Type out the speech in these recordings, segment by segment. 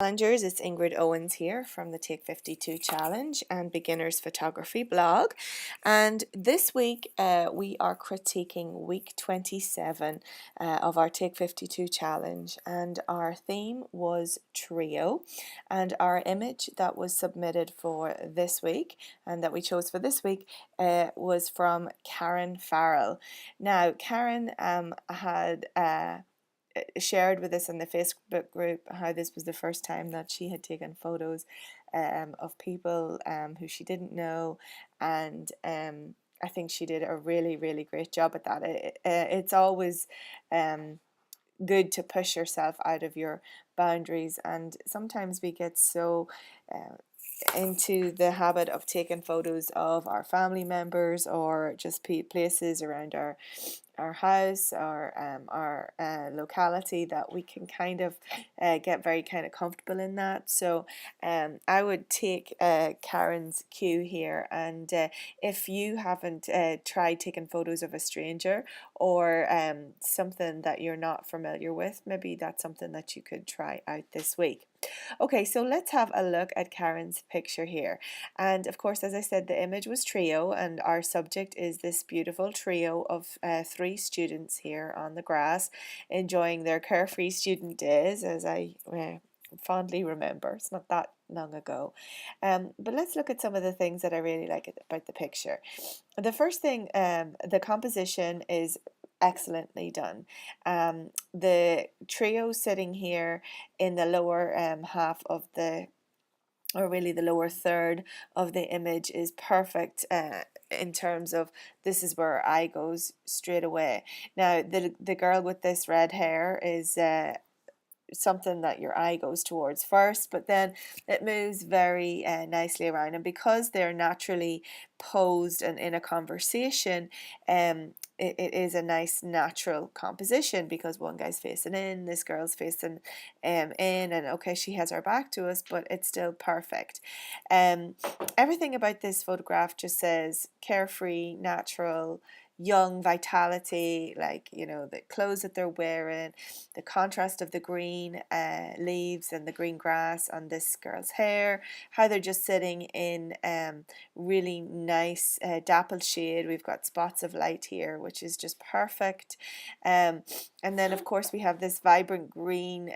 Challengers, it's Ingrid Owens here from the Take 52 Challenge and Beginners Photography blog. And this week we are critiquing week 27 of our Take 52 Challenge, and our theme was trio. And our image that was submitted for this week and that we chose for this week was from Karen Farrell. Now, Karen had shared with us in the Facebook group how this was the first time that she had taken photos of people who she didn't know, and I think she did a really, really great job at that. It's always good to push yourself out of your boundaries, and sometimes we get so into the habit of taking photos of our family members or just places around our house or our locality that we can kind of get very kind of comfortable in that. So I would take Karen's cue here, and if you haven't tried taking photos of a stranger or something that you're not familiar with, maybe that's something that you could try out this week. Okay, so let's have a look at Karen's picture here. And of course, as I said, the image was trio, and our subject is this beautiful trio of three students here on the grass, enjoying their carefree student days, as I fondly remember. It's not that long ago. But let's look at some of the things that I really like about the picture. The first thing, the composition is excellently done. The trio sitting here in the lower half of the, or really the lower third of the image, is perfect in terms of this is where our eye goes straight away. Now the girl with this red hair is something that your eye goes towards first, but then it moves very nicely around, and because they're naturally posed and in a conversation, it is a nice natural composition, because one guy's facing in, this girl's facing in, and okay, she has her back to us, but it's still perfect. Everything about this photograph just says carefree, natural, young vitality, like, you know, the clothes that they're wearing, the contrast of the green leaves and the green grass on this girl's hair, how they're just sitting in really nice dappled shade. We've got spots of light here, which is just perfect. And then of course we have this vibrant green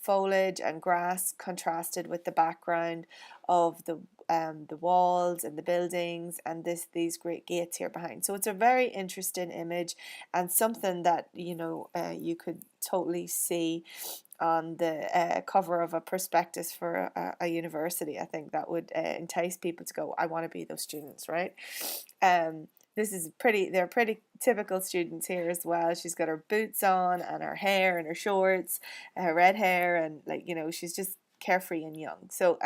foliage and grass contrasted with the background of the walls and the buildings and these great gates here behind. So it's a very interesting image, and something that, you know, you could totally see on the cover of a prospectus for a university. I think that would entice people to go, I want to be those students, right? This is they're pretty typical students here as well. She's got her boots on and her hair and her shorts, her red hair, and, like, you know, she's just carefree and young. So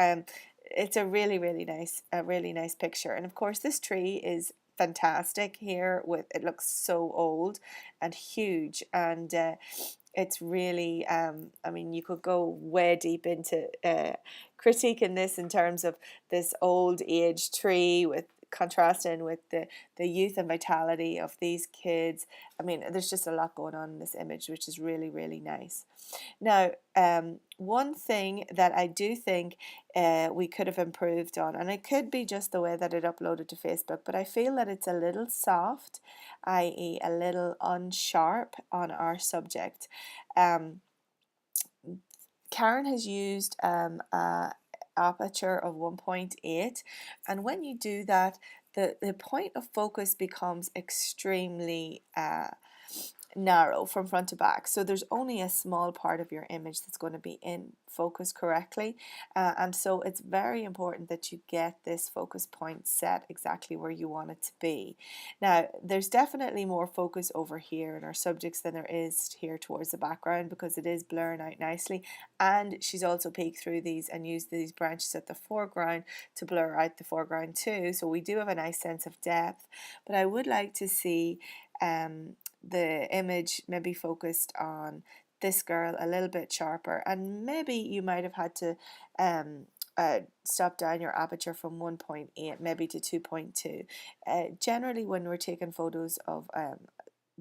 it's a really, really nice picture. And of course this tree is fantastic here. With it looks so old and huge, and it's really I mean, you could go way deep into critiquing this in terms of this old age tree with contrasting with the youth and vitality of these kids. I mean, there's just a lot going on in this image, which is really, really nice. Now, one thing that I do think we could have improved on, and it could be just the way that it uploaded to Facebook, but I feel that it's a little soft, i.e. a little unsharp on our subject. Karen has used a aperture of 1.8, and when you do that, the point of focus becomes extremely narrow from front to back, so there's only a small part of your image that's going to be in focus correctly, and so it's very important that you get this focus point set exactly where you want it to be. Now, there's definitely more focus over here in our subjects than there is here towards the background, because it is blurring out nicely, and she's also peeked through these and used these branches at the foreground to blur out the foreground too, so we do have a nice sense of depth. But I would like to see the image maybe focused on this girl a little bit sharper, and maybe you might have had to stop down your aperture from 1.8 maybe to 2.2. Generally when we're taking photos of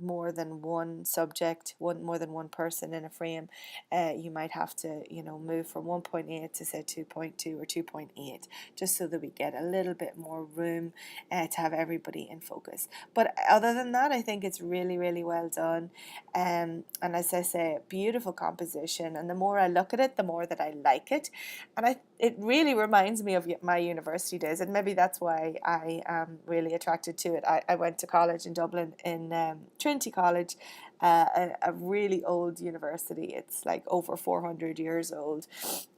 more than one subject, more than one person in a frame, you might have to, move from 1.8 to say 2.2 or 2.8, just so that we get a little bit more room to have everybody in focus. But other than that, I think it's really, really well done. And as I say, beautiful composition. And the more I look at it, the more that I like it. And it really reminds me of my university days, and maybe that's why I am really attracted to it. I went to college in Dublin, in Trinity College, a really old university. It's like over 400 years old.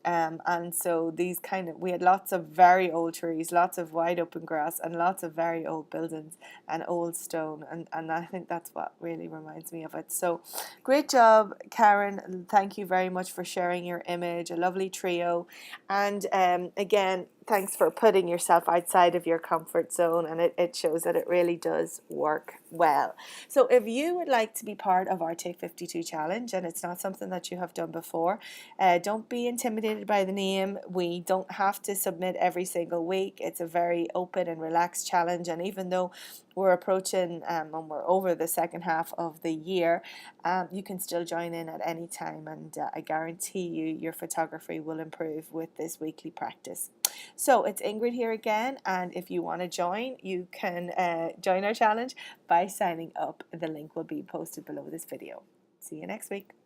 And so we had lots of very old trees, lots of wide open grass, and lots of very old buildings and old stone. And I think that's what really reminds me of it. So great job, Karen. Thank you very much for sharing your image. A lovely trio. And again, thanks for putting yourself outside of your comfort zone, and it shows that it really does work well. So if you would like to be part of our Take 52 challenge, and it's not something that you have done before, don't be intimidated by the name. We don't have to submit every single week. It's a very open and relaxed challenge, and even though we're approaching and we're over the second half of the year, you can still join in at any time, and I guarantee you your photography will improve with this weekly practice. So it's Ingrid here again, and if you want to join, you can join our challenge by signing up. The link will be posted below this video. See you next week.